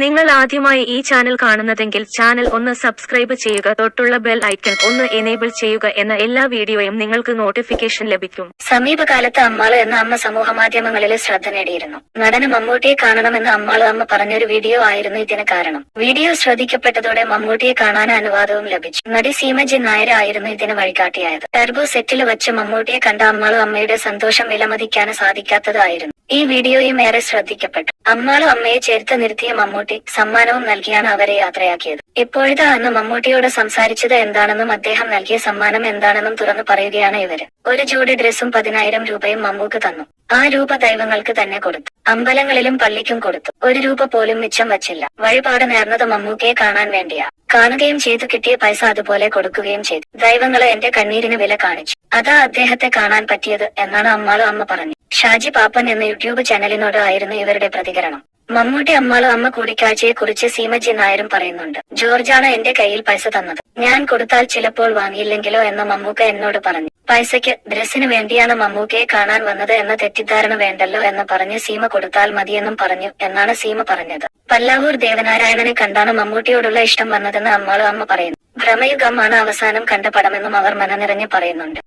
നിങ്ങൾ ആദ്യമായി ഈ ചാനൽ കാണുന്നതെങ്കിൽ ചാനൽ ഒന്ന് സബ്സ്ക്രൈബ് ചെയ്യുക, തൊട്ടുള്ള ബെൽ ഐക്കൺ ഒന്ന് എനേബിൾ ചെയ്യുക. എന്ന എല്ലാ വീഡിയോയും നിങ്ങൾക്ക് നോട്ടിഫിക്കേഷൻ ലഭിക്കും. സമീപകാലത്ത് അമ്മാള് എന്ന അമ്മ സമൂഹമാധ്യമങ്ങളിലെ ശ്രദ്ധ നേടിയിരുന്നു. നടന് മമ്മൂട്ടിയെ കാണണമെന്ന് അമ്മാള് അമ്മ പറഞ്ഞൊരു വീഡിയോ ആയിരുന്നു ഇതിന് കാരണം. വീഡിയോ ശ്രദ്ധിക്കപ്പെട്ടതോടെ മമ്മൂട്ടിയെ കാണാൻ അനുവാദവും ലഭിച്ചു. നടി സീമജി നായർ ആയിരുന്നു ഇതിന് വഴികാട്ടിയായത്. ടർബോ സെറ്റിൽ വച്ച് മമ്മൂട്ടിയെ കണ്ട അമ്മാള് അമ്മയുടെ സന്തോഷം വിലമതിക്കാൻ സാധിക്കാത്തതായിരുന്നു. ഈ വീഡിയോയും ഏറെ ശ്രദ്ധിക്കപ്പെട്ടു. അമ്മാള് അമ്മയെ ചേർത്ത് നിർത്തിയ മമ്മൂട്ടി സമ്മാനവും നൽകിയാണ് അവരെ യാത്രയാക്കിയത്. ഇപ്പോഴത്തെ അന്ന് മമ്മൂട്ടിയോട് സംസാരിച്ചത് എന്താണെന്നും അദ്ദേഹം നൽകിയ സമ്മാനം എന്താണെന്നും തുറന്നു പറയുകയാണ് ഇവര്. ഒരു ജോഡി ഡ്രസ്സും 10,000 രൂപയും മമ്മൂക്ക് തന്നു. ആ രൂപ ദൈവങ്ങൾക്ക് തന്നെ കൊടുത്തു. അമ്പലങ്ങളിലും പള്ളിക്കും കൊടുത്തു. ഒരു രൂപ പോലും മിച്ചം വച്ചില്ല. വഴിപാട് നേർന്നത് മമ്മൂക്കയെ കാണാൻ വേണ്ടിയാ. കാണുകയും ചെയ്തു. കിട്ടിയ പൈസ അതുപോലെ കൊടുക്കുകയും ചെയ്തു. ദൈവങ്ങള് എന്റെ കണ്ണീരിന് വില കാണിച്ചു. അതാ അദ്ദേഹത്തെ കാണാൻ പറ്റിയത് എന്നാണ് അമ്മാള് അമ്മ പറഞ്ഞു. ഷാജി പാപ്പൻ എന്ന യൂട്യൂബ് ചാനലിനോട് ആയിരുന്നു ഇവരുടെ പ്രതികരണം. മമ്മൂട്ടി അമ്മാള് അമ്മ കൂടിക്കാഴ്ചയെ കുറിച്ച് സീമജി നായരും പറയുന്നുണ്ട്. ജോർജാണ് എന്റെ കയ്യിൽ പൈസ തന്നത്. ഞാൻ കൊടുത്താൽ ചിലപ്പോൾ വാങ്ങിയില്ലെങ്കിലോ എന്ന് മമ്മൂക്ക എന്നോട് പറഞ്ഞു. പൈസയ്ക്ക് ഡ്രസ്സിന് വേണ്ടിയാണ് മമ്മൂക്കയെ കാണാൻ വന്നത് എന്ന തെറ്റിദ്ധാരണ വേണ്ടല്ലോ എന്ന് പറഞ്ഞ് സീമ കൊടുത്താൽ മതിയെന്നും പറഞ്ഞു എന്നാണ് സീമ പറഞ്ഞത്. പല്ലാവൂർ ദേവനാരായണനെ കണ്ടാണ് മമ്മൂട്ടിയോടുള്ള ഇഷ്ടം വന്നതെന്ന് അമ്മാള് അമ്മ പറയുന്നു. ഭ്രമയുഗമാണ് അവസാനം കണ്ട പടമെന്നും അവർ മനനിറഞ്ഞ് പറയുന്നുണ്ട്.